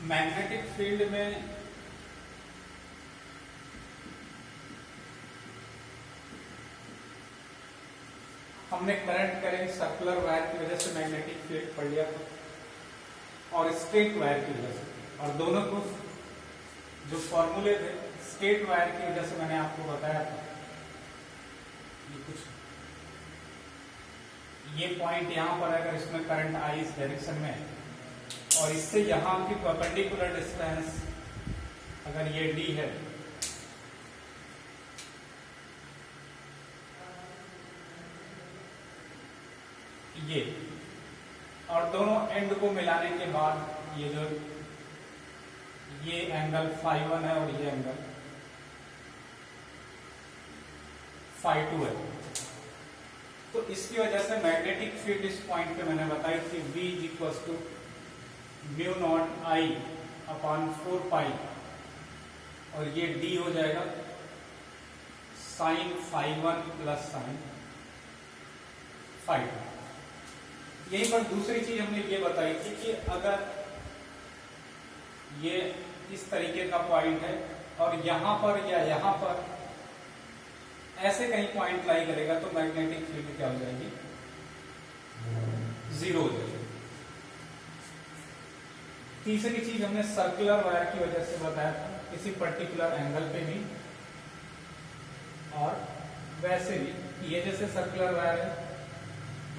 Magnetic field में हमने current current circular wire की वजह से मैग्नेटिक फील्ड पढ़ लिया था और स्ट्रेट वायर की वजह से, और दोनों को जो फॉर्मूले थे स्ट्रेट वायर की वजह से मैंने आपको बताया था। ये पॉइंट यहां पर अगर इसमें करंट आई इस डायरेक्शन में और इससे यहां की परपेंडिकुलर डिस्टेंस अगर ये d है, ये और दोनों एंड को मिलाने के बाद ये एंगल φ1 है और ये एंगल φ2 है। तो इसकी वजह से मैग्नेटिक फील्ड इस पॉइंट पे मैंने बताई थी V = μ0I अपॉन 4π और ये D हो जाएगा sin φ1 प्लस sin φ2। यहीं पर दूसरी चीज हमने ये बताई थी कि अगर ये इस तरीके का पॉइंट है और यहां पर या यहां पर ऐसे कहीं पॉइंट लाई करेगा तो मैग्नेटिक फील्ड क्या हो जाएगी, 0 हो जाएगी। तीसरी चीज हमने सर्कुलर वायर की वजह से बताया था, किसी पर्टिकुलर एंगल पे भी और वैसे भी ये जैसे सर्कुलर वायर है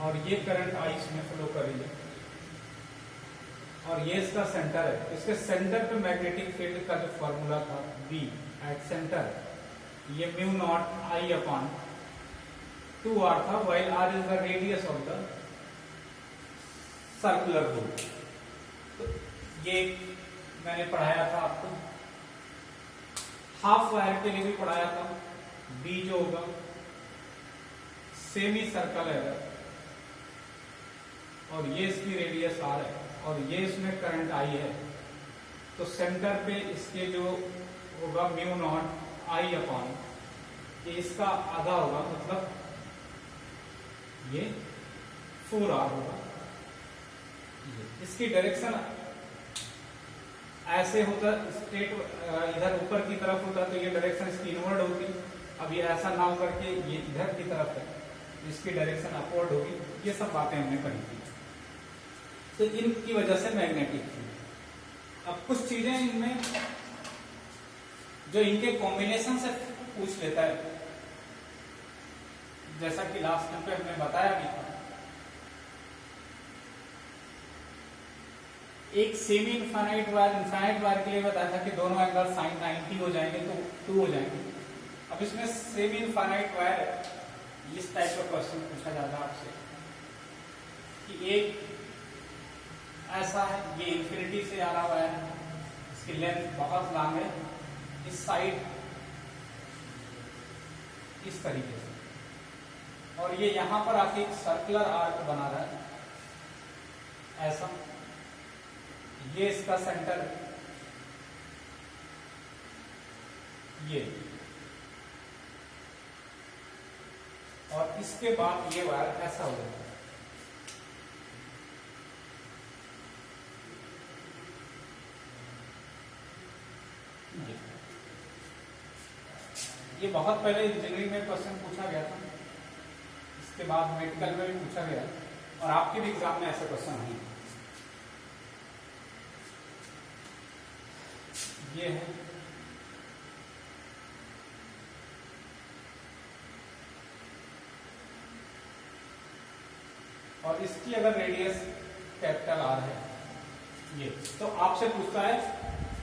और ये करंट आई इसमें फ्लो कर रही है और ये इसका सेंटर है, इसके सेंटर पे मैग्नेटिक फील्ड का जो फॉर्मूला था B एट सेंटर, ये μ0I अपॉन 2r था, while r is the radius of the circular hole। तो ये मैंने पढ़ाया था आपको, हाफ वायर के लिए भी पढ़ाया था। B जो होगा सेमी सर्कल है और ये इसकी रेडियस r है और ये इसमें करंट I है, तो सेंटर पे इसके जो होगा μ0I अपॉन ये इसका आधा होगा, मतलब ये 4r होगा। इसकी डायरेक्शन ऐसे होता, स्ट्रेट इधर ऊपर की तरफ होता तो ये डायरेक्शन इसकी इनवर्ड होगी। अब ये ऐसा ना होकर के ये इधर की तरफ है, इसकी डायरेक्शन अपवर्ड होगी। ये सब बातें हमने पढ़ी थी। तो इनकी वजह से मैग्नेटिक फील्ड। अब कुछ चीजें इनमें जो इनके कॉम्बिनेशन से पूछ लेता है, जैसा कि लास्ट टाइम पे हमने बताया भी था, एक सेमी इनफाइनाइट वायर के लिए बताया था कि दोनों एंगल sin 90 हो जाएंगे तो 2 हो जाएंगे। अब इसमें सेमी इनफाइनाइट वायर इस टाइप का क्वेश्चन पूछा जाता है आपसे कि एक ऐसा है, ये इंफिनिटी से आ रहा वायर है, इसकी लेंथ बहुत लॉन्ग है, इस साइड इस तरीके से, और ये यहां पर आके एक सर्कुलर आर्क बना रहा है ऐसा, ये इसका सेंटर है, ये, और इसके बाद ये वायर ऐसा हो जाता है। ये बहुत पहले इंजीनियरिंग में क्वेश्चन पूछा गया था, इसके बाद मेडिकल में भी पूछा गया और आपके भी एग्जाम में ऐसे क्वेश्चन नहीं। ये है और इसकी अगर रेडियस कैपिटल R है ये, तो आपसे पूछता है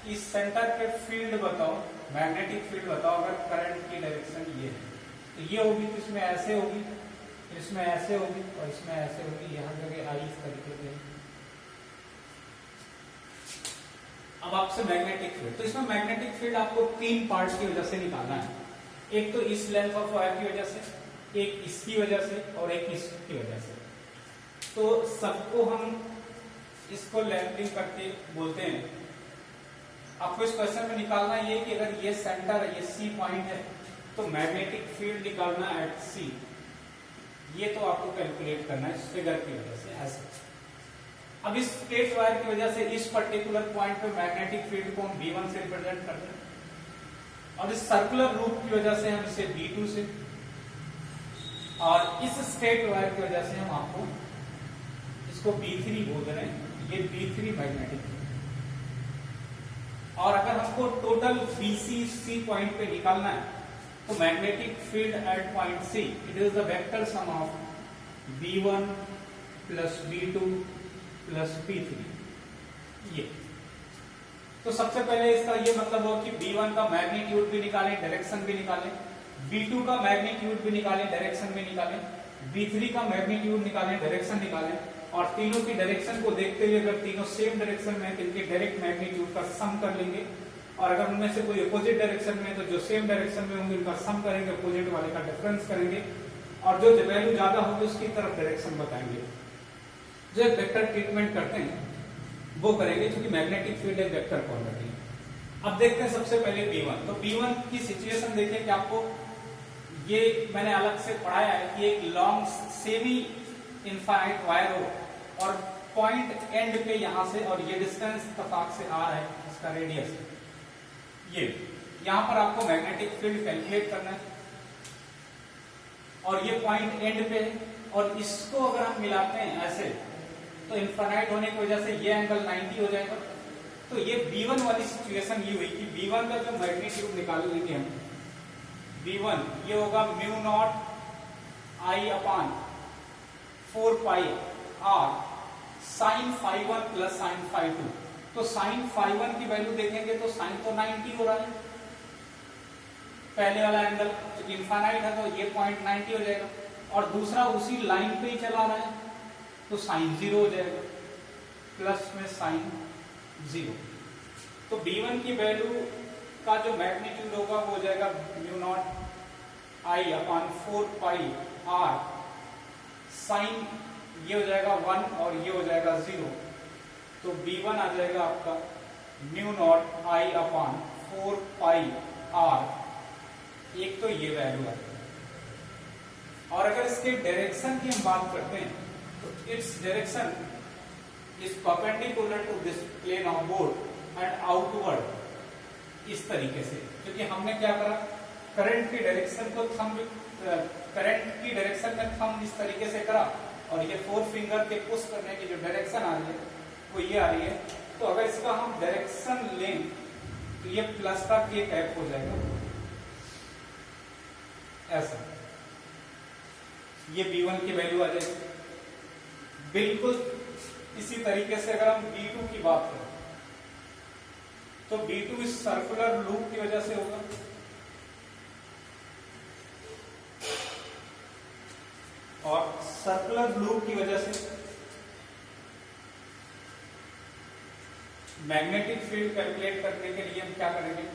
कि सेंटर पे फील्ड बताओ, मैग्नेटिक फील्ड बताओ अगर करंट की डायरेक्शन ये है, तो ये होगी तो इसमें ऐसे होगी, इसमें ऐसे होगी और इसमें ऐसे होगी, यहां जगह आई इस तरीके से। अब आपसे मैग्नेटिक फील्ड, तो इसमें मैग्नेटिक फील्ड आपको 3 पार्ट्स की वजह से निकालना है। एक तो इस लेंथ ऑफ वायर की वजह से, एक इसकी वजह से और एक इसकी वजह से। तो सबको हम इसको लैंडिंग करके बोलते हैं। आपको इस क्वेश्चन में निकालना ये कि अगर ये सेंटर है, ये C पॉइंट है, तो मैग्नेटिक फील्ड निकालना एट C, ये तो आपको कैलकुलेट करना है इस फिगर की वजह से ऐसे। अब इस स्ट्रेट वायर की वजह से इस पर्टिकुलर पॉइंट पे मैग्नेटिक फील्ड को हम B1 से रिप्रेजेंट करते हैं, और इस सर्कुलर लूप की वजह से हम इसे B2 से, और इस स्ट्रेट वायर की वजह से हम आपको इसको B3 बोल रहे हैं, ये B3 मैग्नेटिक फील्ड। और अगर हमको टोटल BC पॉइंट पे निकालना है तो magnetic field at point C it is the vector sum of B1 plus B2 plus B3। ये तो सबसे पहले इसका ये मतलब हो कि B1 का मैग्नीट्यूड भी निकालें, डायरेक्शन भी निकालें, B2 का मैग्नीट्यूड भी निकालें, डायरेक्शन भी निकालें, B3 का मैग्नीट्यूड निकालें, डायरेक्शन निकालें, और तीनों की डायरेक्शन को देखते हुए अगर तीनों सेम डायरेक्शन में तो इनके डायरेक्ट मैग्नीट्यूड का सम कर लेंगे, और अगर उनमें से कोई अपोजिट डायरेक्शन में तो जो सेम डायरेक्शन में होंगे उनका सम करेंगे, अपोजिट वाले का डिफरेंस करेंगे, और जो वैल्यू ज्यादा होगी उसकी तरफ डायरेक्शन बताएंगे। जो एक वेक्टर ट्रीटमेंट करते हैं वो करेंगे, क्योंकि मैग्नेटिक फील्ड एक वेक्टर क्वांटिटी है। अब देखते हैं सबसे पहले B1। तो B1 की सिचुएशन देखिए कि आपको ये मैंने अलग से पढ़ाया है कि एक लॉन्ग सेमी इनफाइनाइट वायर हो और पॉइंट एंड पे यहां से, और ये डिस्टेंस इत्तेफाक से R है, इसका रेडियस ये, यहां पर आपको मैग्नेटिक फील्ड कैलकुलेट करना है, और ये पॉइंट एंड पे है, और इसको अगर हम मिलाते हैं ऐसे तो इनफाइनाइट होने की वजह से ये एंगल 90 हो जाएगा। तो ये B1 वाली सिचुएशन ये हुई कि B1 का जो मैग्नीट्यूड निकाल लेंगे हम, B1 ये होगा mu not I upon 4 pi R sine φ1 plus sine φ2। तो साइन φ1 की वैल्यू देखेंगे तो साइन तो 90 हो रहा है, पहले वाला एंगल क्योंकि इनफाइनाइट है तो ये पॉइंट 90 हो जाएगा, और दूसरा उसी लाइन पे ही चला रहा है तो साइन 0 हो जाएगा, प्लस में साइन 0। तो B1 की वैल्यू का जो मैग्नीट्यूड होगा वो हो जाएगा mu not I upon 4 pi R sine, ये हो जाएगा 1 और ये हो जाएगा 0। तो B1 आ जाएगा आपका mu naught I upon 4 pi R, एक तो ये वैल्यू है। और अगर इसके डायरेक्शन की हम बात करते हैं तो its direction is perpendicular to this plane of board and outward, इस तरीके से, क्योंकि हमने क्या करा, करंट की डायरेक्शन को करंट की डायरेक्शन में थंब इस तरीके से करा, और ये 4 फिंगर के पुश करने की जो डायरेक्शन आ रही है वो ये आ रही है। तो अगर इसका हम डायरेक्शन लें तो ये प्लस का K टाइप हो जाएगा ऐसा, ये B1 की वैल्यू आ जाएगी। बिल्कुल इसी तरीके से अगर हम B2 की बात करें तो B2 इस सर्कुलर लूप की वजह से होगा, और सर्कुलर लूप की वजह से मैग्नेटिक फील्ड कैलकुलेट करने के लिए हम क्या करेंगे,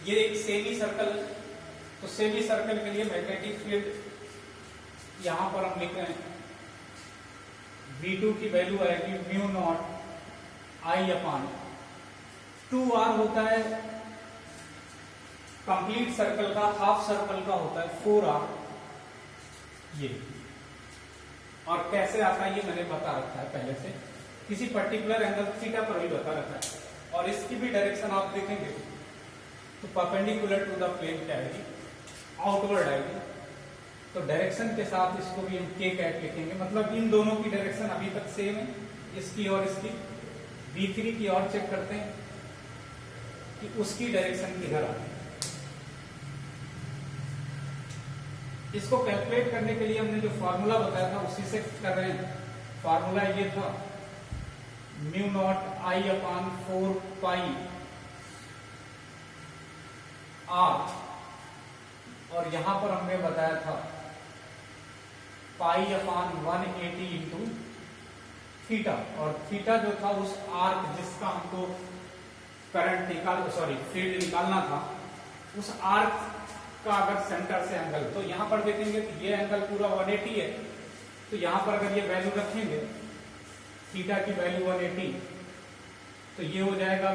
ये एक सेमी सर्कल है, तो सेमी सर्कल के लिए मैग्नेटिक फील्ड यहां पर हम लिख रहे हैं V2 की वैल्यू आएगी mu naught I upon 2R होता है कंप्लीट सर्कल का, हाफ सर्कल का होता है 4R, ये। और कैसे आता है ये मैंने बता रखा है पहले से, किसी पर्टिकुलर एंगल थीटा पर भी बता रखा है, और इसकी भी डायरेक्शन आप देखेंगे तो परपेंडिकुलर टू द प्लेन क्या आएगी, आउटवर्ड आएगी। तो डायरेक्शन के साथ इसको भी हम K कैट लिखेंगे, मतलब इन दोनों की डायरेक्शन अभी तक सेम है, इसकी और इसकी। B3 की और चेक करते हैं कि उसकी डायरेक्शन किधर आ रही है। इसको कैलकुलेट करने के लिए हमने जो फॉर्मूला बताया था उसी से कर रहे हैं। फॉर्मूला ये था mu naught I upon 4 pi R, और यहां पर हमने बताया था पाई अपान 180 इंटू थीटा, और थीटा जो था उस आर्क जिसका हमको करंट फील्ड निकालना था, उस आर्क का अगर सेंटर से एंगल, तो यहां पर देखेंगे कि ये एंगल पूरा 180 है, तो यहां पर अगर ये वैल्यू रखेंगे थीटा की वैल्यू 180, तो ये हो जाएगा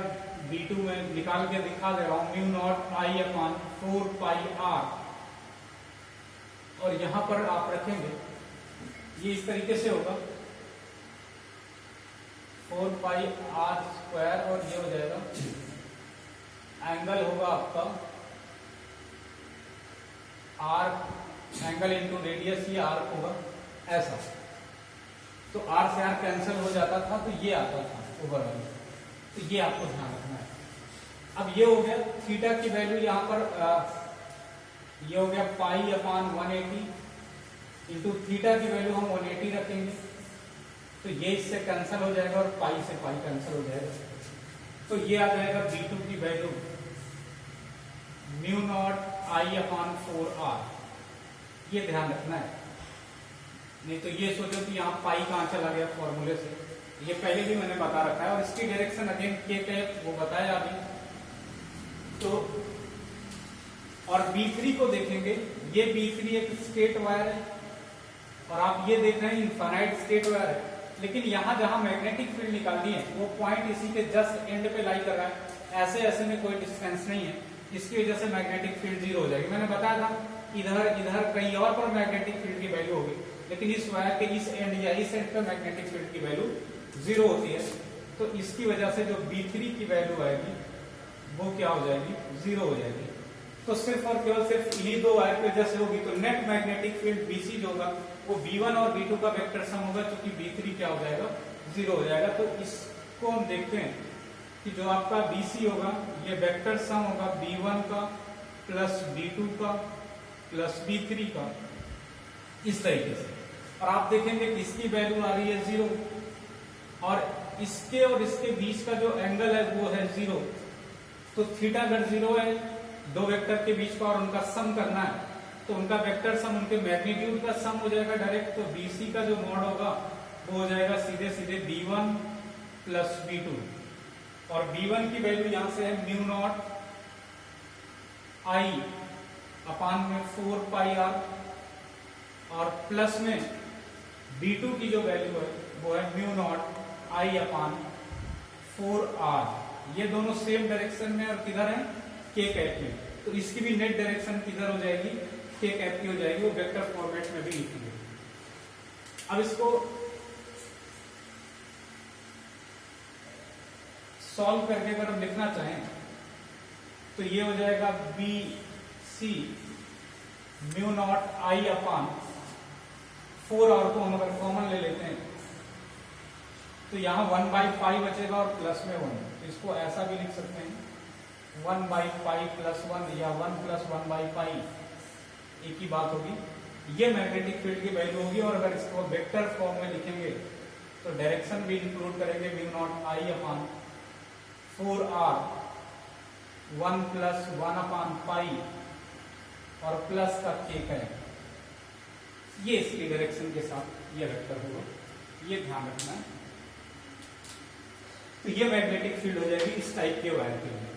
B2 में निकाल के दिखा दे रहा हूं mu naught I upon 4 pi R, और यहां पर आप रखेंगे ये इस तरीके से होगा 4 पाई आर स्क्वायर, और ये हो जाएगा एंगल होगा आपका आर एंगल इंटू रेडियस, ये आर्क होगा ऐसा। तो आर से आर कैंसिल हो जाता था तो ये आता था ओवरऑल। तो ये आपको ध्यान रखना है। अब ये हो गया थीटा की वैल्यू यहाँ पर ये हो गया पाई अपान 180 इंटू थीटा की वैल्यू हम 180 रखेंगे, तो ये इससे कैंसिल हो जाएगा और पाई से पाई कैंसिल हो जाएगा। तो ये आ जाएगा B2 की value mu not I upon 4R। ये ध्यान रखना है, नहीं तो ये सोचो कि यहाँ पाई कहाँ चला गया फॉर्मूले से। ये पहले भी मैंने बता रखा है, और इसकी डायरेक्शन अगेन के कैप वो बताया अभी। तो और B3 को देखेंगे, ये B3 एक स्ट्रेट वायर है और आप ये देख रहे हैं इनफाइनाइट स्ट्रेट वायर है, लेकिन यहाँ जहां मैग्नेटिक फील्ड निकालनी है वो पॉइंट इसी के जस्ट एंड पे लाई कर रहा है। ऐसे ऐसे में कोई डिस्टेंस नहीं है, इसकी वजह से मैग्नेटिक फील्ड जीरो हो जाएगी। मैंने बताया था इधर कहीं और पर मैग्नेटिक फील्ड की वैल्यू होगी, लेकिन इस वायर के इस एंड या इस एंड पे मैग्नेटिक फील्ड की वैल्यू जीरो होती है। तो इसकी वजह से जो B3 की वैल्यू आएगी वो क्या हो जाएगी, जीरो हो जाएगी। तो सिर्फ और केवल सिर्फ इन्हीं दो वायर की वजह से होगी। तो नेट मैग्नेटिक फील्ड BC जो होगा वो B1 और B2 का वेक्टर सम होगा, क्योंकि B3 क्या हो जाएगा, जीरो हो जाएगा। तो इसको हम देखते हैं कि जो आपका BC होगा ये वेक्टर सम होगा B1 का प्लस B2 का प्लस B3 का, इस तरीके से। और आप देखेंगे कि इसकी वैल्यू आ रही है जीरो, और इसके बीच का जो एंगल है वो है जीरो। तो थीटा अगर जीरो है दो वेक्टर के बीच का और उनका सम करना है, तो उनका वेक्टर सम उनके मैग्नीट्यूड का सम हो जाएगा डायरेक्ट। तो BC का जो मॉड होगा वो हो जाएगा सीधे सीधे B1 प्लस B2, और B1 की वैल्यू यहां से है म्यू नॉट आई अपान में 4 पाई आर, और प्लस में B2 की जो वैल्यू है वो है mu not I upon 4R। ये दोनों सेम डायरेक्शन में और किधर है, के कैप में। तो इसकी भी नेट डायरेक्शन किधर हो जाएगी, के कैप की हो जाएगी। वो वेक्टर फॉर्मेट में भी लिखेंगे। अब इसको सॉल्व करके अगर हम लिखना चाहें तो ये हो जाएगा BC mu not I upon 4R को हम अगर कॉमन ले लेते हैं तो यहाँ 1/पाई बचेगा और प्लस में 1, तो इसको ऐसा भी लिख सकते हैं 1/पाई प्लस 1 या 1 प्लस 1/पाई, एक ही बात होगी। ये मैग्नेटिक फील्ड की वैल्यू होगी। और अगर इसको वेक्टर फॉर्म में लिखेंगे तो डायरेक्शन भी इंक्लूड करेंगे mu not I upon 4R 1 plus 1/पाई और प्लस का के है। ये इसकी डायरेक्शन के साथ ये वेक्टर होगा, ये ध्यान रखना है। तो ये मैग्नेटिक फील्ड हो जाएगी इस टाइप के वायर के लिए।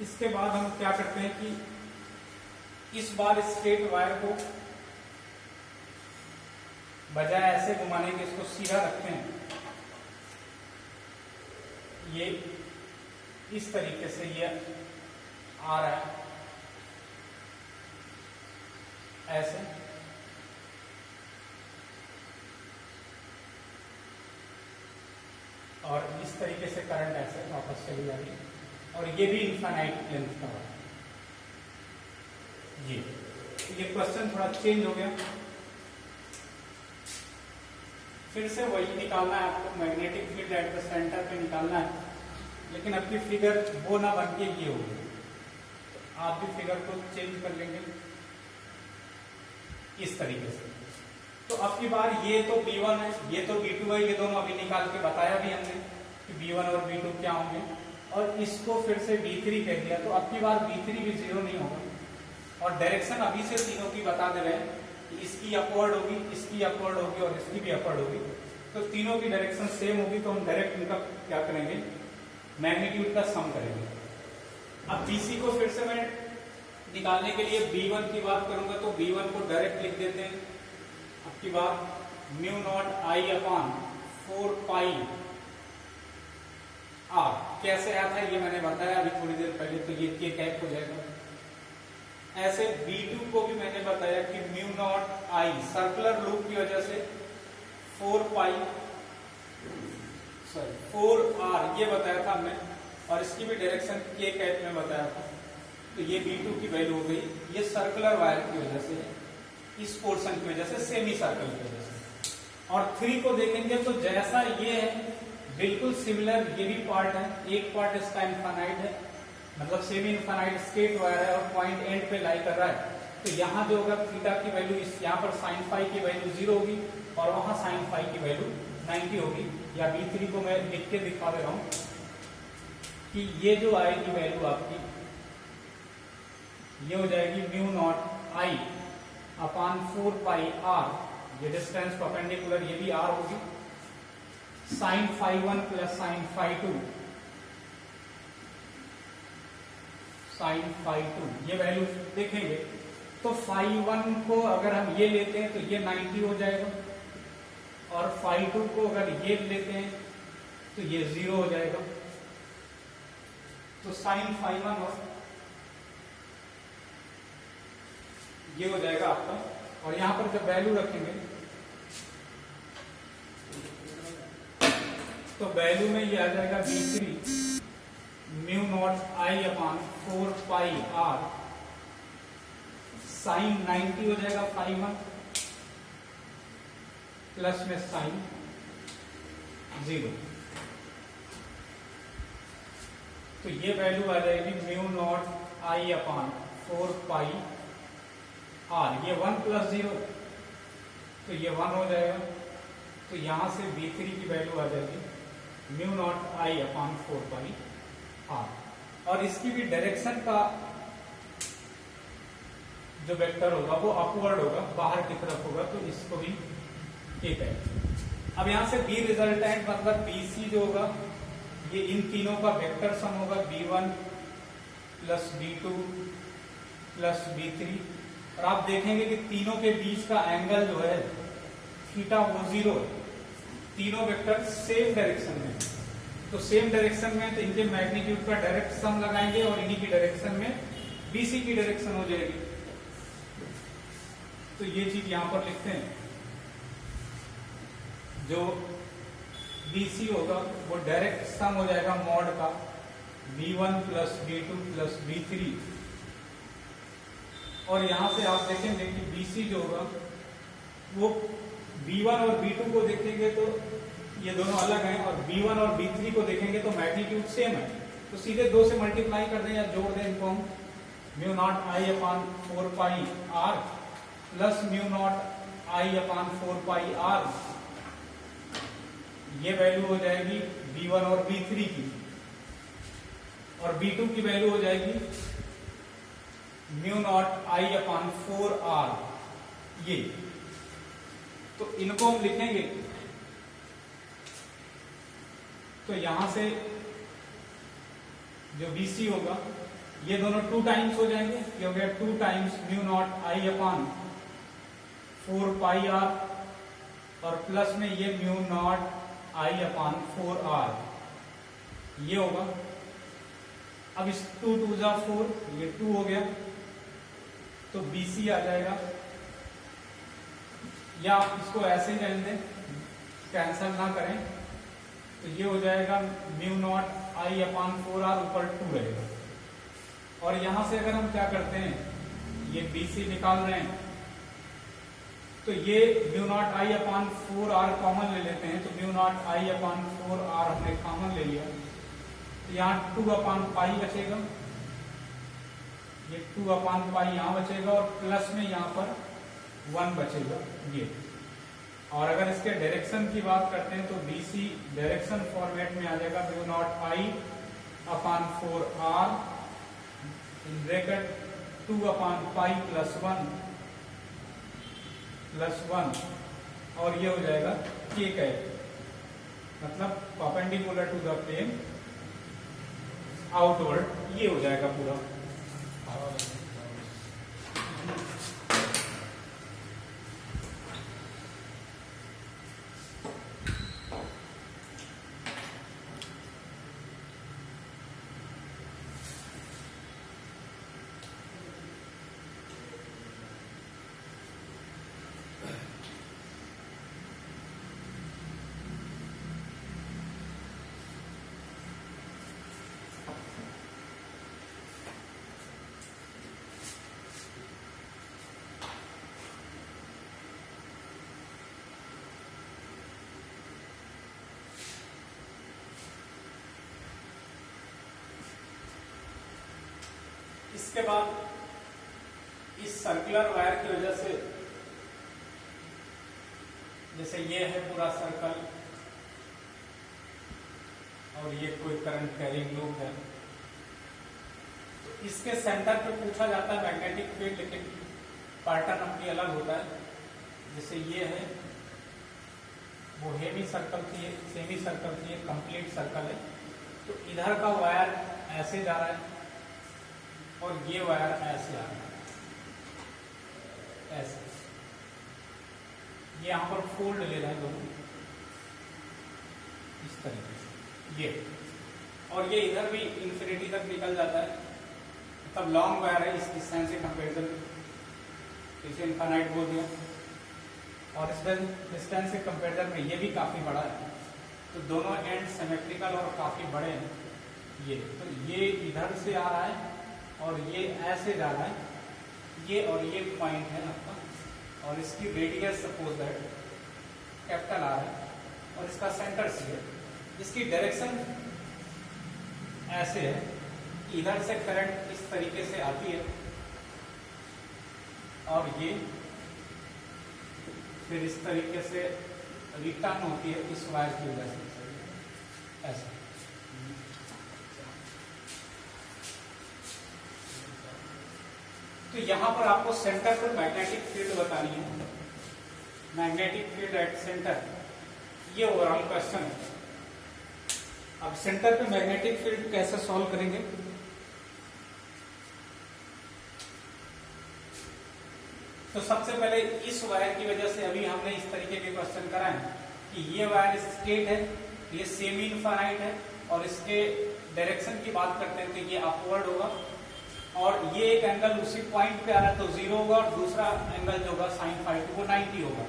इसके बाद हम क्या करते हैं कि इस बार स्ट्रेट वायर को बजाय ऐसे घुमाने के इसको सीधा रखते हैं। ये इस तरीके से ये आ रहा है ऐसे, और इस तरीके से करंट ऐसे वापस चली जा रही है, और ये भी इनफाइनाइट लेंथ का है। ये क्वेश्चन थोड़ा चेंज हो गया। फिर से वही निकालना है आपको, magnetic field at the centre पे निकालना है, लेकिन आपकी फिगर वो ना बन के ये होगी। तो आप भी फिगर को चेंज कर लेंगे इस तरीके से। तो अब की बार ये तो B1 है, ये तो B2 है, ये दोनों अभी निकाल के बताया भी हमने कि B1 और B2 क्या होंगे, और इसको फिर से B3 कह दिया। तो अब की बार B3 भी जीरो नहीं होगा, और डायरेक्शन अभी से तीनों की बता दे रहे हैं कि इसकी अपवर्ड होगी, इसकी अपवर्ड होगी और इसकी भी अपवर्ड होगी। तो तीनों की डायरेक्शन सेम होगी, तो हम डायरेक्ट इनका क्या करेंगे, मैग्नीट्यूड का सम करेंगे। अब BC को फिर से मैं निकालने के लिए B1 की बात करूंगा तो B1 को डायरेक्ट लिख देते हैं। अब की बात mu naught I upon 4 pi R कैसे आया था ये मैंने बताया अभी थोड़ी देर पहले, तो ये K कैप हो जाएगा। ऐसे B2 को भी मैंने बताया कि mu naught I circular loop की वजह से 4R ये बताया था हमने, और इसकी भी डायरेक्शन K कैप में बताया था। तो ये B2 की वैल्यू हो गई, ये सर्कुलर वायर की वजह से, इस पोर्शन की वजह से, सेमी सर्कल की वजह से। और 3 को देखेंगे तो जैसा ये है बिल्कुल सिमिलर ये भी पार्ट है, एक पार्ट इसका इनफाइनाइट है, मतलब सेमी इनफाइनाइट स्ट्रेट वायर है और पॉइंट एंड पे लाई कर रहा है। तो यहाँ जो होगा थीटा की वैल्यू, इस यहाँ पर साइन फाई की वैल्यू 0 होगी और वहां साइन फाई की वैल्यू 90 होगी। या B3 को मैं लिख के दिखा दे रहा हूं कि ये जो आएगी वैल्यू आपकी, ये हो जाएगी mu not I upon 4 pi R, ये डिस्टेंस परपेंडिकुलर ये भी R होगी, sine phi 1 plus sine phi 2, sine phi 2 ये वैल्यू देखेंगे तो फाई 1 को अगर हम ये लेते हैं तो ये 90 हो जाएगा, और फाई 2 को अगर ये लेते हैं तो ये 0 हो जाएगा। तो साइन फाई 1 और ये हो जाएगा आपका, और यहां पर जब वैल्यू रखेंगे तो वैल्यू में ये आ जाएगा B3 mu not I upon 4 pi R, sine 90 हो जाएगा फाई 1 प्लस में साइन 0। तो ये वैल्यू आ जाएगी mu not I upon 4 pi R, ये 1 प्लस 0 तो ये 1 हो जाएगा। तो यहां से B3 की वैल्यू आ जाएगी mu not I upon 4 pi R, और इसकी भी डायरेक्शन का जो वेक्टर होगा वो अपवर्ड होगा, बाहर की तरफ होगा, तो इसको भी ठीक है। अब यहां से B रिजल्टेंट मतलब BC जो होगा ये इन तीनों का वेक्टर सम होगा, B1 plus B2 plus B3, और आप देखेंगे कि तीनों के बीच का एंगल जो है थीटा वो 0 है, तीनों वेक्टर सेम डायरेक्शन में, तो सेम डायरेक्शन में तो इनके मैग्नीट्यूड का डायरेक्ट सम लगाएंगे और इन्हीं की डायरेक्शन में BC की डायरेक्शन हो जाएगी। तो ये चीज यहां पर लिखते हैं, जो BC होगा वो डायरेक्ट सम हो जाएगा मॉड का B1 plus B2 plus B3, और यहां से आप देखेंगे कि BC जो होगा वो B1 और B2 को देखेंगे तो ये दोनों अलग हैं, और B1 और B3 को देखेंगे तो मैग्नीट्यूड सेम है, तो सीधे 2 से मल्टीप्लाई कर दें या जोड़ दें इनको हम, mu naught I upon 4 pi R plus mu naught I upon 4 pi R, ये वैल्यू हो जाएगी B1 और B3 की, और B2 की वैल्यू हो जाएगी mu not I upon 4R ये। तो इनको हम लिखेंगे तो यहां से जो BC होगा ये दोनों 2 टाइम्स हो जाएंगे, ये हो गया 2 times mu not I upon 4 pi R, और प्लस में ये mu not I upon 4R ये होगा। अब इस 2 2 जा 4, ये 2 हो गया, तो BC आ जाएगा, या आप इसको ऐसे ही रहने दें, कैंसल ना करें, तो ये हो जाएगा mu not I upon 4R ऊपर 2 रहेगा। और यहां से अगर हम क्या करते हैं, ये BC निकाल रहे हैं तो ये mu not I upon 4R common ले लेते हैं, तो mu not I upon 4R हमने कॉमन ले लिया, तो यहाँ 2 अपान पाई बचेगा, ये 2 अपान पाई यहाँ बचेगा, और प्लस में यहाँ पर 1 बचेगा ये। और अगर इसके डायरेक्शन की बात करते हैं तो BC डायरेक्शन फॉर्मेट में आ जाएगा mu not I upon 4R bracket 2 upon pi plus 1 और ये हो जाएगा K कैप, मतलब perpendicular to the plane outward, ये हो जाएगा पूरा। इसके बाद इस सर्कुलर वायर की वजह से, जैसे ये है पूरा सर्कल और ये कोई करंट कैरिंग लूप है, तो इसके सेंटर पे पूछा जाता है मैग्नेटिक फील्ड, लेकिन पैटर्न अपनी अलग होता है। जैसे ये है वो हेमी सर्कल थी, सेमी सर्कल थी, कंप्लीट सर्कल है, तो इधर का वायर ऐसे जा रहा है और ये वायर ऐसे आ रहा है, ऐसे। ये यहां पर फोल्ड ले रहा है दोनों इस तरीके से, ये, और ये इधर भी इंफिनिटी तक निकल जाता है। तब लॉन्ग वायर है इस डिस्टेंस से कंपेरिजन, इसे इनफाइनाइट बोल दिया, और इस डिस्टेंस से कंपेरिजन में ये भी काफी बड़ा है, तो दोनों एंड सिमेट्रिकल और काफी बड़े हैं। ये तो ये इधर से आ रहा है और ये ऐसे जा रहा है, ये और ये पॉइंट है आपका, और इसकी radius suppose that capital R है और इसका सेंटर सी है। इसकी डायरेक्शन ऐसे है कि इधर से करंट इस तरीके से आती है और ये फिर इस तरीके से रिटर्न होती है इस वायर की वजह से, ऐसे। तो यहां पर आपको सेंटर पर मैग्नेटिक फील्ड बतानी है, मैग्नेटिक फील्ड एट सेंटर, ये ओवरऑल क्वेश्चन है। अब सेंटर पे मैग्नेटिक फील्ड कैसे सॉल्व करेंगे? तो सबसे पहले इस वायर की वजह से अभी हमने इस तरीके के क्वेश्चन कराए कि ये वायर स्ट्रेट है, ये सेमी इनफाइनाइट है, और इसके डायरेक्शन की बात करते हैं तो ये अपवर्ड होगा, और ये एक एंगल उसी पॉइंट पे आ रहा है तो 0 होगा, और दूसरा एंगल जो होगा sin phi 2 वो 90 होगा।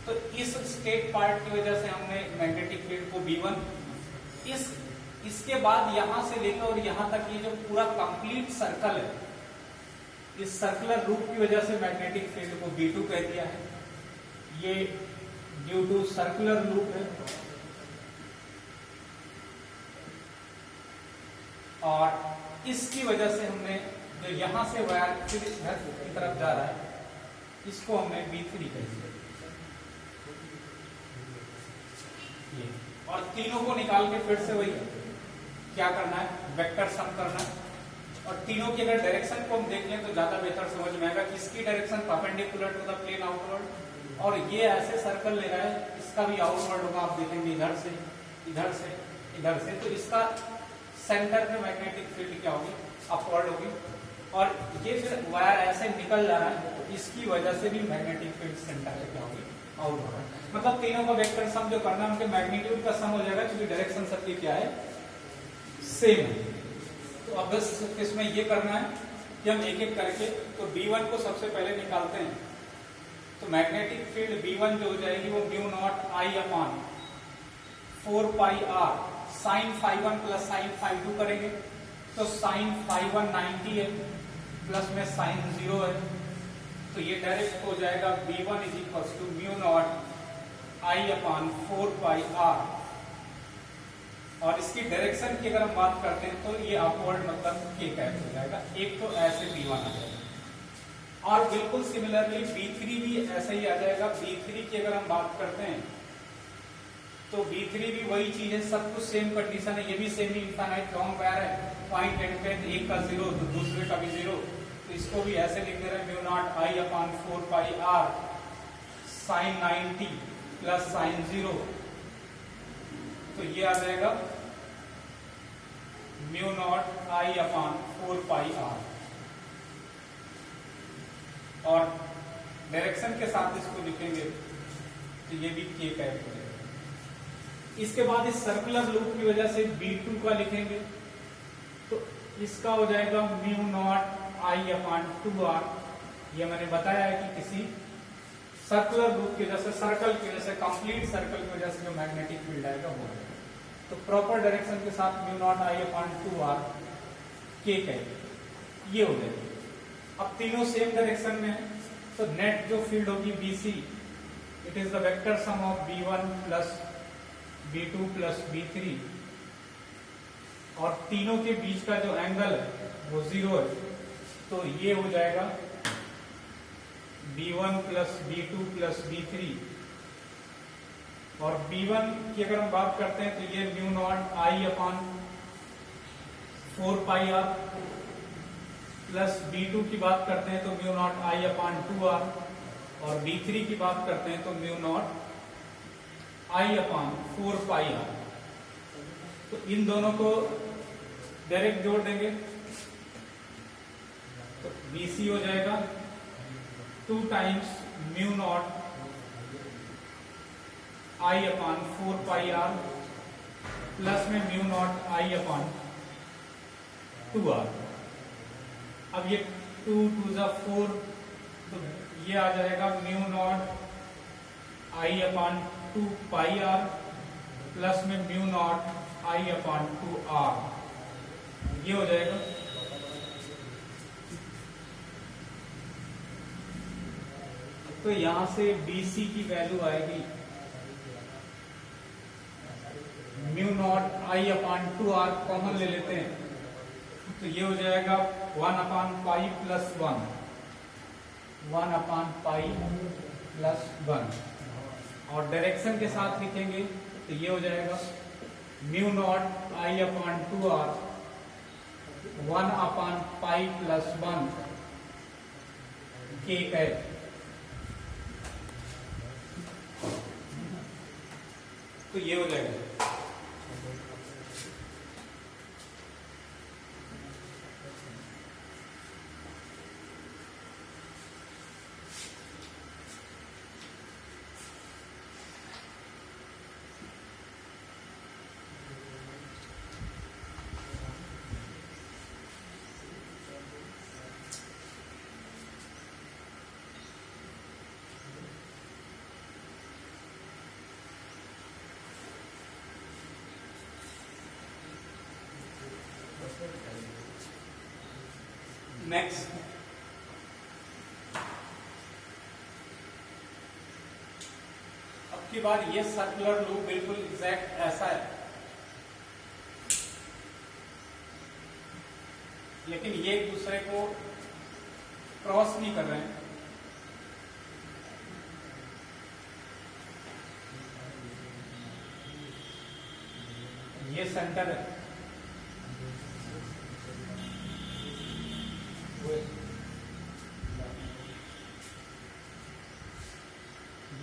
तो इस स्ट्रेट पार्ट की वजह से हमने मैग्नेटिक फील्ड को B1, इसके बाद यहां से लेकर और यहां तक ये जो पूरा कंप्लीट सर्कल है, इस सर्कुलर लूप की वजह से मैग्नेटिक फील्ड को B2 कह दिया है। ये ड्यू टू सर्कुलर लूप है, और इसकी वजह से हमने जो यहां से वायर फिर इधर की तरफ जा रहा है, इसको हमने B3 कह दिया। ये और तीनों को निकाल के फिर से वही क्या करना है, वेक्टर सम करना है, और तीनों की अगर डायरेक्शन को हम देख लें तो ज्यादा बेहतर समझ में आएगा कि इसकी direction perpendicular to the plane outward, और ये ऐसे सर्कल ले रहा है, इसका भी आउटवर्ड होगा, आप देखेंगे इधर से इधर से इधर से, तो इसका सेंटर में मैग्नेटिक फील्ड क्या होगी, अपवर्ड होगी, और ये फिर वायर ऐसे निकल जा रहा है, तो इसकी वजह से भी मैग्नेटिक फील्ड सेंटर में क्या होगी, आउटवर्ड। मतलब तीनों का वेक्टर सम जो करना है उनके मैग्नीट्यूड का सम हो जाएगा, क्योंकि डायरेक्शन सबकी क्या है, सेम है। तो अब बस इसमें ये करना है कि हम एक एक करके, तो B1 को सबसे पहले निकालते हैं। तो मैग्नेटिक फील्ड B1 जो हो जाएगी वो mu not I upon 4 pi r sine phi 1 plus sine phi 2 करेंगे, तो साइन phi 1 90 है, प्लस में साइन 0 है, तो ये डायरेक्ट हो जाएगा B1 is equal to mu not I upon 4 pi r, और इसकी डायरेक्शन की अगर हम बात करते हैं तो ये अपवर्ड मतलब k कैप हो जाएगा, एक तो ऐसे B1 आ जाएगा, और बिल्कुल सिमिलरली B3 भी ऐसे ही आ जाएगा। B3 की अगर हम बात करते हैं तो B3 भी वही चीज है, सब कुछ सेम कंडीशन है, ये भी सेमी इनफाइनाइट लॉन्ग वायर है, पॉइंट एंड पे एक का 0 तो दूसरे का भी 0, तो इसको भी ऐसे लिख दे रहे हैं mu not I upon 4 pi r sine 90 plus sine 0, तो ये आ जाएगा mu not I upon 4 pi R, और डायरेक्शन के साथ इसको लिखेंगे तो ये भी के कैप हो जाएगा। इसके बाद इस सर्कुलर लूप की वजह से B2 का लिखेंगे तो इसका हो जाएगा mu not I upon 2r। ये मैंने बताया है कि किसी सर्कुलर लूप की वजह से, सर्कल की वजह से, कंप्लीट सर्कल की वजह से जो मैग्नेटिक फील्ड आएगा वो है। तो प्रॉपर डायरेक्शन के साथ mu naught I upon 2r के कैप ये हो जाएगा। अब तीनों सेम डायरेक्शन में है तो नेट जो फील्ड होगी BC, it is the vector sum of B1 plus B2 plus B3, और तीनों के बीच का जो एंगल है वो 0 है, तो ये हो जाएगा B1 plus B2 plus B3, और B1 की अगर हम बात करते हैं तो ये mu not I upon 4 pi R, plus B2 की बात करते हैं तो mu not I upon 2r, और B3 की बात करते हैं तो mu not I upon 4 pi R. तो इन दोनों को डायरेक्ट जोड़ देंगे तो BC हो जाएगा 2 times mu not I upon 4 pi R, plus में mu not I upon 2r। अब ये 2 2 जा 4, तो ये आ जाएगा mu not I upon 2 pi R, plus में mu not I upon 2r, ये हो जाएगा। तो यहां से BC की वैल्यू आएगी mu naught I upon 2r, common ले लेते हैं तो ये हो जाएगा 1 upon pi plus 1, 1 upon pi plus 1, और डायरेक्शन के साथ लिखेंगे तो ये हो जाएगा mu not I upon 2r, 1 upon pi plus 1 k cap. तो ये हो जाएगा। नेक्स्ट, अब की बार ये सर्कुलर लूप बिल्कुल एग्जैक्ट ऐसा है, लेकिन ये एक दूसरे को क्रॉस नहीं कर रहे हैं। ये सेंटर है,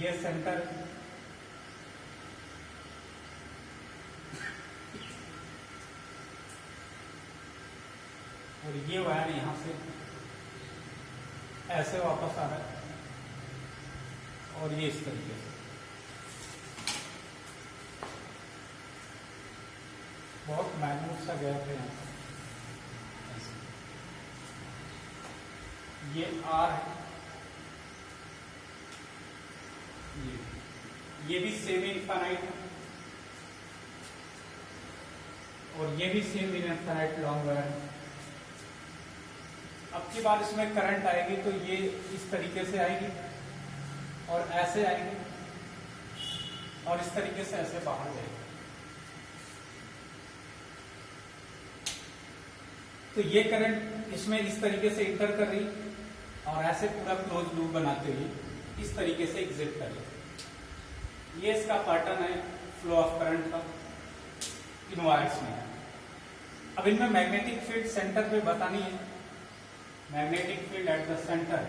ये सेंटर, और ये वायर यहां से ऐसे वापस आ रहा है, और ये इस तरीके से। बहुत मैग्नेट सा गैप है यहाँ पर। ये R है, ये भी सेम इनफाइनाइट है, और ये भी सेम इनफाइनाइट लॉन्ग वायर है। अब की बार इसमें करंट आएगी तो ये इस तरीके से आएगी और ऐसे आएगी, और इस तरीके से ऐसे बाहर जाएगी। तो ये करंट इसमें इस तरीके से इंटर कर रही और ऐसे पूरा क्लोज लूप बनाते हुए इस तरीके से एग्जिट कर रही। ये इसका पैटर्न है फ्लो ऑफ करंट का इन वायर्स में। अब इनमें मैग्नेटिक फील्ड सेंटर पे बतानी है, magnetic field at the centre.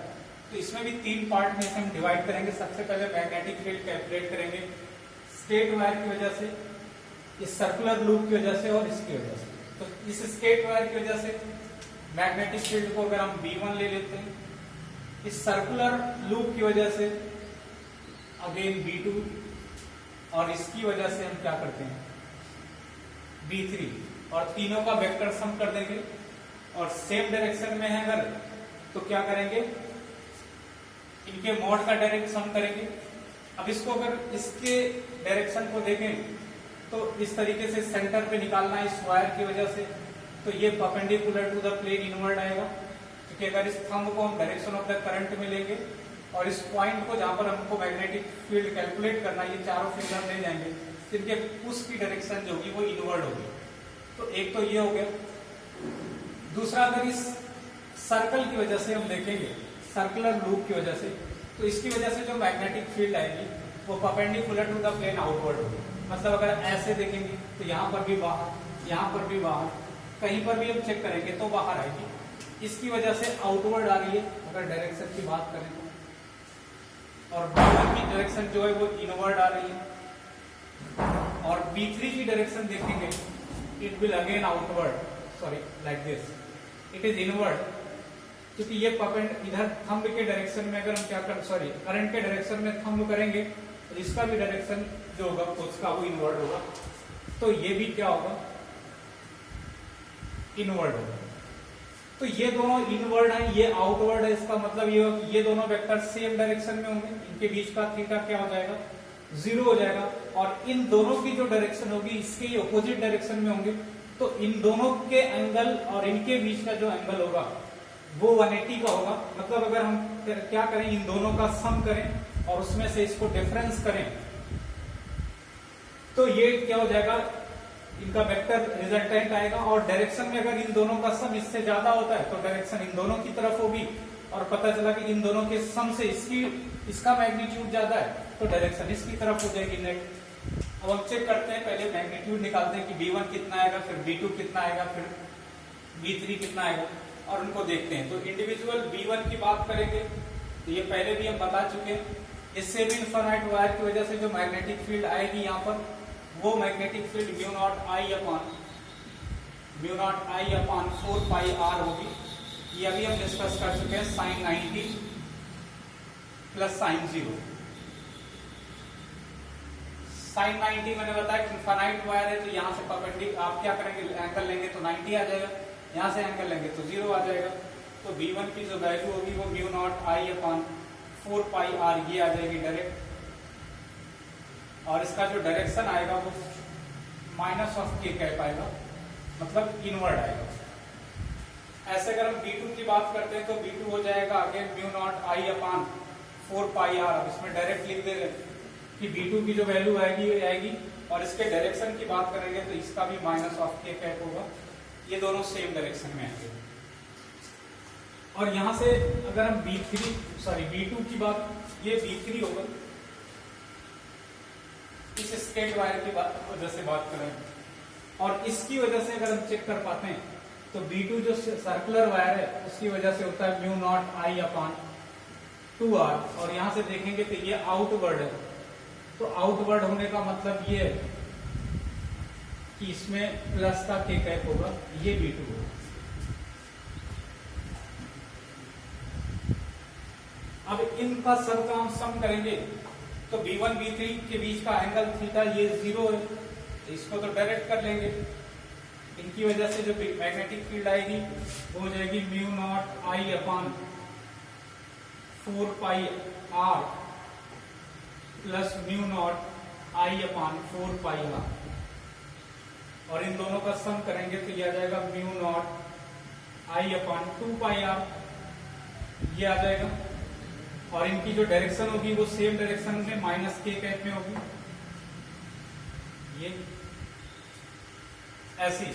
तो इसमें भी 3 पार्ट में हम डिवाइड करेंगे। सबसे पहले मैग्नेटिक फील्ड कैलकुलेट करेंगे स्ट्रेट वायर की वजह से, इस सर्कुलर लूप की वजह से और इसकी वजह से। तो इस स्ट्रेट वायर की वजह से मैग्नेटिक फील्ड को अगर हम B1 ले लेते हैं, इस सर्कुलर लूप की वजह से अगेन B2, और इसकी वजह से हम क्या करते हैं B3, और तीनों का वेक्टर सम कर देंगे और सेम डायरेक्शन में है अगर तो क्या करेंगे, इनके मॉड का डायरेक्ट सम करेंगे। अब इसको अगर इसके डायरेक्शन को देखें तो इस तरीके से सेंटर पे निकालना है इस वायर की वजह से, तो ये perpendicular to the plane inward आएगा, क्योंकि अगर इस थंब को हम डायरेक्शन ऑफ द करंट में लेंगे और इस पॉइंट को जहां पर हमको मैग्नेटिक फील्ड कैलकुलेट करना है, ये चारों फिंगर ले जाएंगे, जिनके पुश की डायरेक्शन जो होगी वो इनवर्ड होगी। तो एक तो ये हो गया। दूसरा, अगर इस सर्कल की वजह से हम देखेंगे, सर्कुलर लूप की वजह से, तो इसकी वजह से जो मैग्नेटिक फील्ड आएगी वो perpendicular to the plane outward होगी। मतलब अगर ऐसे देखेंगे तो यहाँ पर भी बाहर, यहाँ पर भी बाहर, कहीं पर भी हम चेक करेंगे तो बाहर आएगी। इसकी वजह से आउटवर्ड आ रही है अगर डायरेक्शन की बात करें तो, और B1 की डायरेक्शन जो है वो इनवर्ड आ रही है, और B3 की डायरेक्शन देखेंगे it will again outward, sorry like this, it is inward, क्योंकि ये इधर थंब के डायरेक्शन में अगर हम क्या कर, सॉरी करंट के डायरेक्शन में थंब करेंगे तो इसका भी डायरेक्शन जो होगा उसका वो इनवर्ड होगा, तो ये भी क्या होगा इनवर्ड होगा। तो ये दोनों इनवर्ड है, ये आउटवर्ड है, इसका मतलब ये दोनों वेक्टर सेम डायरेक्शन में होंगे, इनके बीच का थीटा क्या हो जाएगा 0 हो जाएगा, और इन दोनों की जो डायरेक्शन होगी इसके अपोजिट डायरेक्शन में होंगे, तो इन दोनों के एंगल और इनके बीच का जो एंगल होगा वो 180 का होगा। मतलब अगर हम क्या करें, इन दोनों का सम करें और उसमें से इसको डिफरेंस करें तो ये क्या हो जाएगा, इनका वेक्टर रिजल्टेंट आएगा, और डायरेक्शन में अगर इन दोनों का सम इससे ज्यादा होता है तो डायरेक्शन इन दोनों की तरफ होगी, और पता चला कि इन दोनों के सम से इसका मैग्नीट्यूड ज्यादा है तो डायरेक्शन इसकी तरफ हो जाएगी नेट। अब हम चेक करते हैं, पहले मैग्नीट्यूड निकालते हैं कि B1 कितना आएगा, फिर B2 कितना आएगा, फिर B3 कितना आएगा, और उनको देखते हैं। तो इंडिविजुअल B1 की बात करेंगे तो ये पहले भी हम बता चुके हैं, इससे भी इनफाइनाइट वायर की वजह से जो मैग्नेटिक फील्ड आएगी यहाँ पर वो magnetic field mu naught I upon 4 pi r होगी। ये अभी हम डिस्कस कर चुके हैं, साइन 90 प्लस साइन 0। साइन 90 मैंने बताया इनफाइनाइट वायर है, तो यहाँ से परपेंडिकुलर आप क्या करेंगे, एंगल लेंगे तो 90 आ जाएगा, यहाँ से एंगल लेंगे तो 0 आ जाएगा। तो B1 की जो वैल्यू होगी वो mu not I upon 4 pi r ये आ जाएगी डायरेक्ट, और इसका जो डायरेक्शन आएगा वो माइनस ऑफ k कैप आएगा, मतलब इनवर्ड आएगा। ऐसे अगर हम B2 की बात करते हैं तो B2 हो जाएगा again mu naught I upon 4 pi r। अब इसमें डायरेक्ट लिख दे रहे कि B2 की जो वैल्यू आएगी वो आएगी, और इसके डायरेक्शन की बात करेंगे तो इसका भी माइनस ऑफ k कैप होगा, ये दोनों सेम डायरेक्शन में आएंगे। और यहां से अगर हम B2 की बात, ये B3 होगा, इस स्ट्रेट वायर की वजह से बात करें, और इसकी वजह से अगर हम चेक कर पाते हैं तो B2 जो सर्कुलर वायर है उसकी वजह से होता है mu naught I upon 2r, और यहां से देखेंगे तो ये आउटवर्ड है, तो आउटवर्ड होने का मतलब ये है कि इसमें प्लस का k कैप होगा, ये B2 होगा। अब इनका सब का हम सम करेंगे तो B1 B3 के बीच का एंगल थीटा ये 0 है, तो इसको तो डायरेक्ट कर लेंगे। इनकी वजह से जो मैग्नेटिक फील्ड आएगी वो हो जाएगी mu not I upon 4 pi r plus mu naught I upon 4 pi r, और इन दोनों का सम करेंगे तो ये आ जाएगा mu not I upon 2 pi r, ये आ जाएगा, और इनकी जो डायरेक्शन होगी वो सेम डायरेक्शन में माइनस k कैप में होगी, ये ऐसी,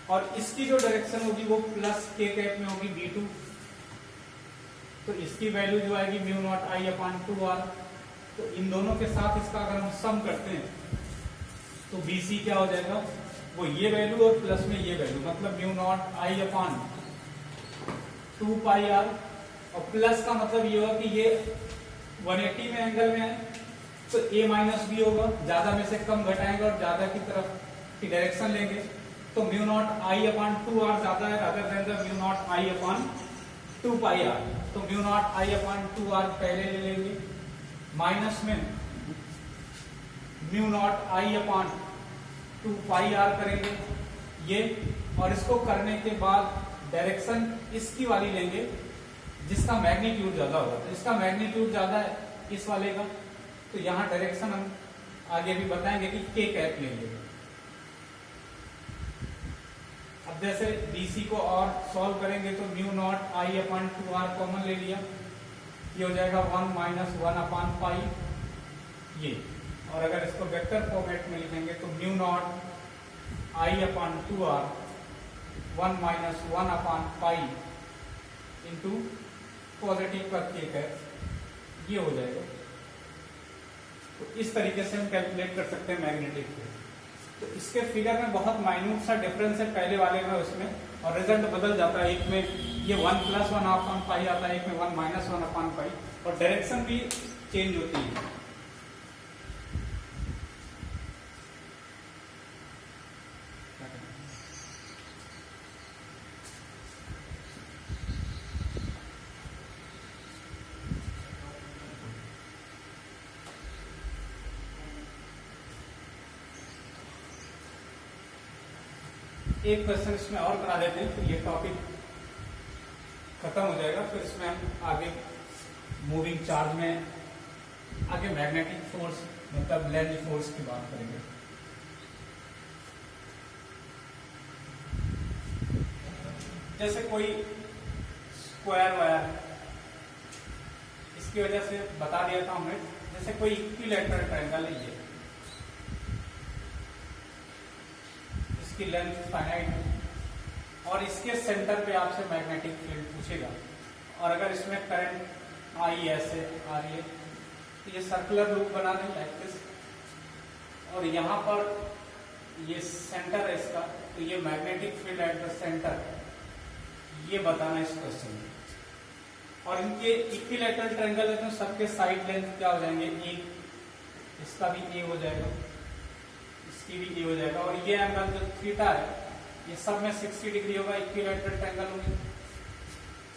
और इसकी जो डायरेक्शन होगी वो प्लस k कैप में होगी B2, तो इसकी वैल्यू जो आएगी mu naught I upon 2r। तो इन दोनों के साथ इसका अगर हम सम करते हैं तो BC क्या हो जाएगा, वो ये वैल्यू और प्लस में ये वैल्यू, मतलब mu naught I upon 2 pi r, और प्लस का मतलब ये होगा कि ये 180 में एंगल में है तो a माइनस बी होगा, ज्यादा में से कम घटाएंगे और ज्यादा की तरफ की डायरेक्शन लेंगे तो mu not I upon 2r ज्यादा है other than the mu not I upon 2 pi R. तो mu not I upon 2r पहले ले लेंगे, माइनस में mu not I upon 2 pi R करेंगे ये, और इसको करने के बाद डायरेक्शन इसकी वाली लेंगे जिसका मैग्नीट्यूड ज्यादा होगा। तो इसका मैग्नीट्यूड ज्यादा है इस वाले का, तो यहाँ डायरेक्शन हम आगे भी बताएंगे कि के कैप लेंगे। अब जैसे BC को और सॉल्व करेंगे तो mu not I upon 2r common ले लिया, ये हो जाएगा 1 माइनस 1 अपॉन पाई ये, और अगर इसको वेक्टर फॉर्मेट में लिखेंगे तो mu not I upon 2r 1 minus 1 upon pi into positive का के कैप, ये हो जाएगा। तो इस तरीके से हम कैलकुलेट कर सकते हैं मैग्नेटिक फील्ड। तो इसके फिगर में बहुत माइन्यूट सा डिफरेंस है पहले वाले में उसमें, और रिजल्ट बदल जाता है। एक में ये 1 प्लस 1 अपॉन पाई आता है, एक में 1 माइनस 1 अपॉन पाई, और डायरेक्शन भी चेंज होती है। एक क्वेश्चन इसमें और करा देते हैं, फिर ये टॉपिक खत्म हो जाएगा। फिर इसमें हम आगे मूविंग चार्ज में आगे मैग्नेटिक फोर्स मतलब लेंज फोर्स की बात करेंगे। जैसे कोई स्क्वायर वायर, इसकी वजह से बता दिया था हमने, जैसे कोई इक्विलैटरल ट्रायंगल है, ये इसकी लेंथ फाइनाइट है और इसके सेंटर पे आपसे मैग्नेटिक फील्ड पूछेगा, और अगर इसमें करंट आई ऐसे आ रही है तो ये सर्कुलर लूप बना दें लाइक दिस, और यहाँ पर ये सेंटर है इसका, तो ये magnetic field at the centre, ये बताना इस क्वेश्चन में। और इनके इक्विलैटरल ट्रायंगल है तो सबके साइड लेंथ क्या हो जाएंगे, एक, इसका भी ए हो जाएगा, इसकी भी ए हो जाएगा, और ये एंगल जो थीटा है ये सब में 60 डिग्री होगा, इक्विलैटरल ट्रायंगल होंगे।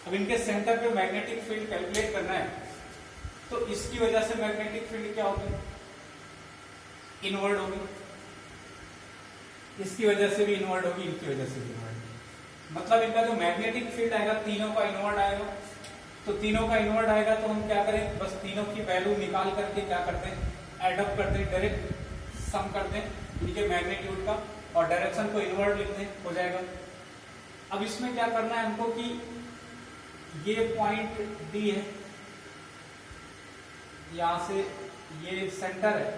अब इनके सेंटर पे मैग्नेटिक फील्ड कैलकुलेट करना है, तो इसकी वजह से मैग्नेटिक फील्ड क्या होगी, इनवर्ड होगी, इसकी वजह से भी इनवर्ड होगी, इनकी वजह से भी इनवर्ड होगी। मतलब इनका जो मैग्नेटिक फील्ड आएगा तीनों का इनवर्ड आएगा। तो तीनों का इनवर्ड आएगा तो हम क्या करें, बस तीनों की वैल्यू निकाल करके क्या करते हैं, एडअप करते हैं, डायरेक्ट सम करते हैं इनके मैग्नीट्यूड का, और डायरेक्शन को इनवर्ड लिखते हैं, हो जाएगा। अब इसमें क्या करना है हमको कि ये पॉइंट डी है, यहां से ये सेंटर है,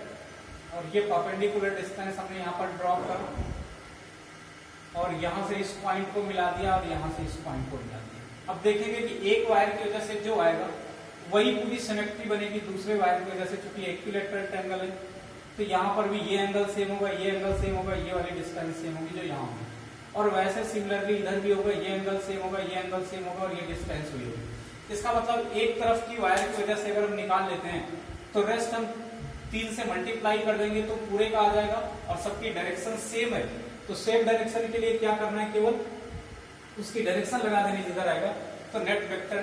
और ये परपेंडिकुलर डिस्टेंस हमने यहाँ पर ड्रॉ करा, और यहां से इस पॉइंट को मिला दिया, और यहां से इस पॉइंट को मिला दिया। अब देखेंगे कि एक वायर की वजह से जो आएगा वही पूरी सिमेट्री बनेगी दूसरे वायर की वजह से, क्योंकि इक्विलैटरल ट्रायंगल है, तो यहाँ पर भी ये एंगल सेम होगा, ये एंगल सेम होगा, ये वाली डिस्टेंस सेम होगी जो यहाँ होगी, और वैसे सिमिलरली इधर भी होगा, ये एंगल सेम होगा, ये एंगल सेम होगा, और ये डिस्टेंस हुई होगी। इसका मतलब एक तरफ की वायर की वजह से अगर हम निकाल लेते हैं तो रेस्ट हम 3 से मल्टीप्लाई कर देंगे तो पूरे का आ जाएगा, और सबकी डायरेक्शन सेम है, तो सेम डायरेक्शन के लिए क्या करना है, केवल उसकी डायरेक्शन लगा देनी जिधर आएगा, तो नेट वेक्टर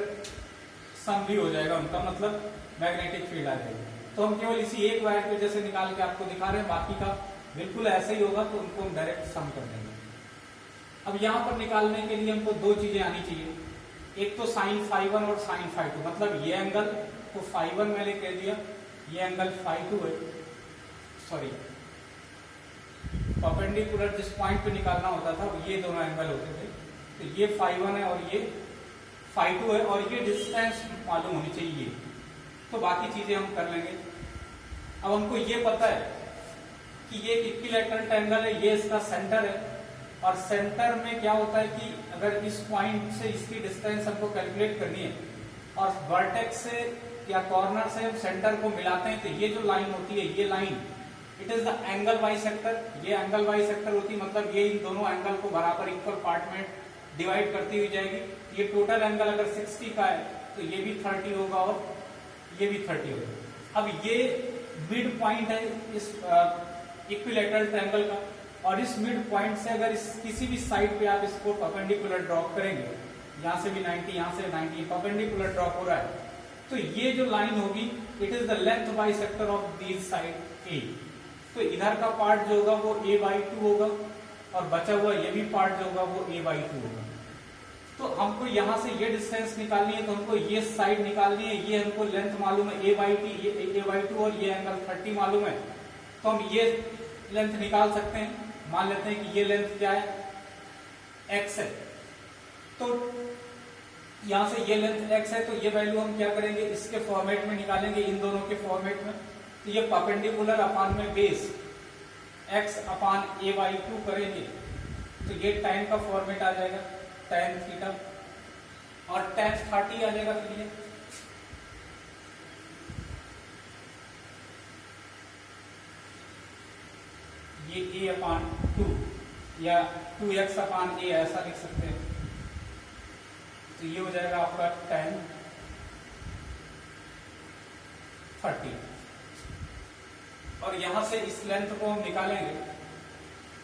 सम भी हो जाएगा उनका, मतलब मैग्नेटिक फील्ड आ जाएगी। तो हम केवल इसी एक वायर की वजह से निकाल के आपको दिखा रहे हैं, बाकी का बिल्कुल ऐसे ही होगा, तो उनको हम डायरेक्ट सम कर देंगे। अब यहाँ पर निकालने के लिए हमको दो चीजें आनी चाहिए, एक तो साइन φ1 और साइन φ2, मतलब ये एंगल को φ1 मैंने कह दिया, ये एंगल φ2 है, सॉरी परपेंडिकुलर जिस पॉइंट पे निकालना होता था ये दोनों एंगल होते थे, तो ये φ1 है और ये φ2 है, और ये डिस्टेंस मालूम होनी चाहिए, तो बाकी चीजें हम कर लेंगे। अब हमको ये पता है कि ये इक्विलैटरल ट्रायंगल है, ये इसका सेंटर है, और सेंटर में क्या होता है कि अगर इस पॉइंट से इसकी डिस्टेंस हमको कैलकुलेट करनी है, और वर्टेक्स से या कॉर्नर से हम सेंटर को मिलाते हैं, तो ये जो लाइन होती है, ये line it is the angle bisector, ये एंगल बाइसेक्टर होती है, मतलब ये इन दोनों एंगल को बराबर इक्वल पार्ट में डिवाइड करती हुई जाएगी। ये टोटल एंगल अगर 60 का है तो ये भी 30 होगा, और ये भी 30 होगा। अब ये मिड पॉइंट है इस इक्विलैटरल ट्रायंगल का, और इस मिड पॉइंट से अगर इस किसी भी साइड पे आप इसको परपेंडिकुलर ड्रॉप करेंगे, यहाँ से भी 90, यहाँ से 90 परपेंडिकुलर ड्रॉप हो रहा है, तो ये जो लाइन होगी it is the length by sector of this side A. तो इधर का पार्ट जो होगा वो a/2 होगा और बचा हुआ ये भी पार्ट जो होगा वो a/2 होगा। तो हमको यहाँ से ये डिस्टेंस निकालनी है, तो हमको ये साइड निकालनी है, ये हमको लेंथ मालूम है a/2 और ये एंगल 30 मालूम है, तो हम ये लेंथ निकाल सकते हैं। मान लेते हैं कि ये लेंथ क्या है, x है, तो यहां से ये लेंथ x है, तो ये वैल्यू हम क्या करेंगे, इसके फॉर्मेट में निकालेंगे, इन दोनों के फॉर्मेट में। तो ये परपेंडिकुलर अपान में बेस x अपान a/2 करेंगे, तो ये tan का फॉर्मेट आ जाएगा, tan थीटा, और tan 30 आ जाएगा। फिर ये a अपान 2 या 2x अपान a ऐसा लिख सकते हैं। तो ये हो जाएगा आपका tan 30, और यहां से इस लेंथ को हम निकालेंगे,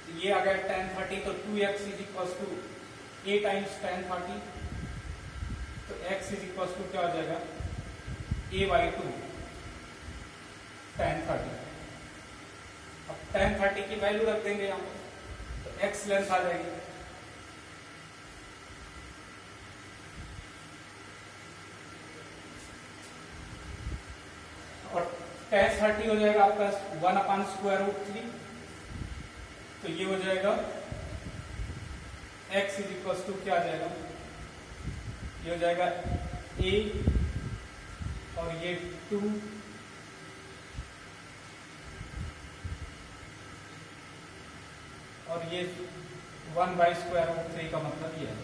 तो ये आ गया tan 30, तो 2x is equal to a times tan 30, तो x इज इक्वल टू क्या हो जाएगा, a/2 tan 30। अब tan 30 की वैल्यू रख देंगे यहाँ पर, तो x लेंथ आ जाएगी, और tan 30 हो जाएगा आपका 1/√3, तो ये हो जाएगा x इज इक्वल टू क्या आ जाएगा, ये हो जाएगा a और ये 2 और ये 1/√3 का मतलब ये है।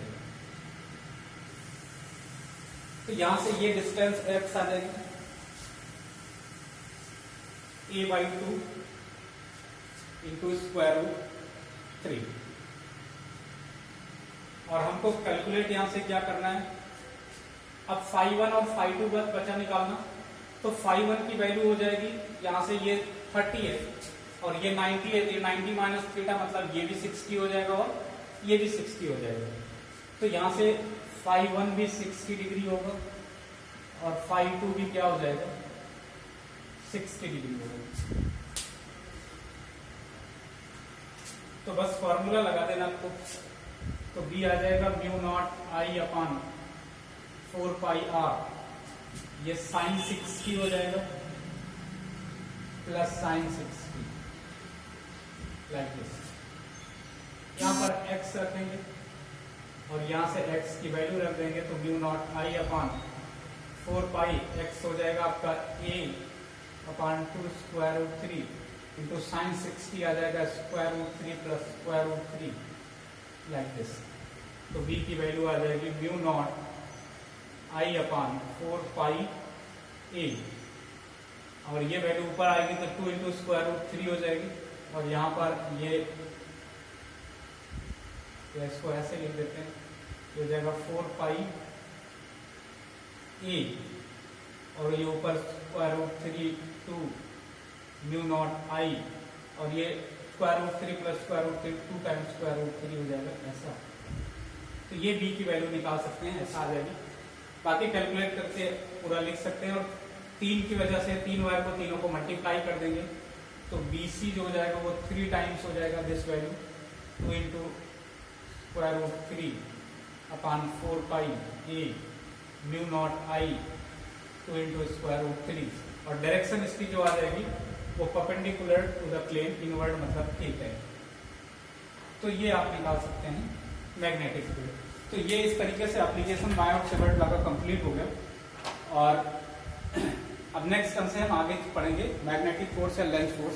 तो यहां से ये डिस्टेंस x आ जाएगी a/2 इंटू √3, और हमको कैलकुलेट यहां से क्या करना है, अब φ1 और φ2 बचा निकालना। तो φ1 की वैल्यू हो जाएगी, यहां से ये 30 है और ये 90 है, ये 90 माइनस थीटा मतलब ये भी 60 हो जाएगा और ये भी 60 हो जाएगा। तो यहां से φ1 भी 60 डिग्री होगा और φ2 भी क्या हो जाएगा, 60 डिग्री होगा। तो बस फॉर्मूला लगा देना आपको, तो b आ जाएगा μ0 I/4 πr, ये sin 60 हो जाएगा प्लस sin 60 लाइक दिस। यहाँ पर x रखेंगे और यहाँ से x की वैल्यू रख देंगे, तो μ0 I/4 पाई x हो जाएगा आपका a/2√3 इंटू sin 60 आ जाएगा √3 प्लस √3 लाइक दिस। तो b की वैल्यू आ जाएगी μ0 I/4 पाई a, और ये वैल्यू ऊपर आएगी तो 2 इंटू √3 हो जाएगी, और यहाँ पर ये इसको ऐसे लिख देते हैं, ये हो जाएगा 4 पाई a, और ये ऊपर √3 2 μ0 I, और ये √3 प्लस √3 2 टाइम्स √3 हो जाएगा ऐसा। तो ये b की वैल्यू निकाल सकते हैं, ऐसा आ जाएगी। बाकी कैलकुलेट करके पूरा लिख सकते हैं, और 3 की वजह से 3 वायर को तीनों को मल्टीप्लाई कर देंगे, तो BC जो हो जाएगा वो 3 टाइम्स हो जाएगा this value, 2 into √3 upon 4 pi a μ0 I 2 into √3, और डायरेक्शन इसकी जो आ जाएगी वो perpendicular to the plane, inward मतलब ठीक है। तो ये आप निकाल सकते हैं मैग्नेटिक फील्ड। तो ये इस तरीके से एप्लीकेशन बायोट-सेवर्ट लॉ का कंप्लीट हो गया, और अब नेक्स्ट टर्म से हम आगे पढ़ेंगे मैग्नेटिक फोर्स या लेंस फोर्स।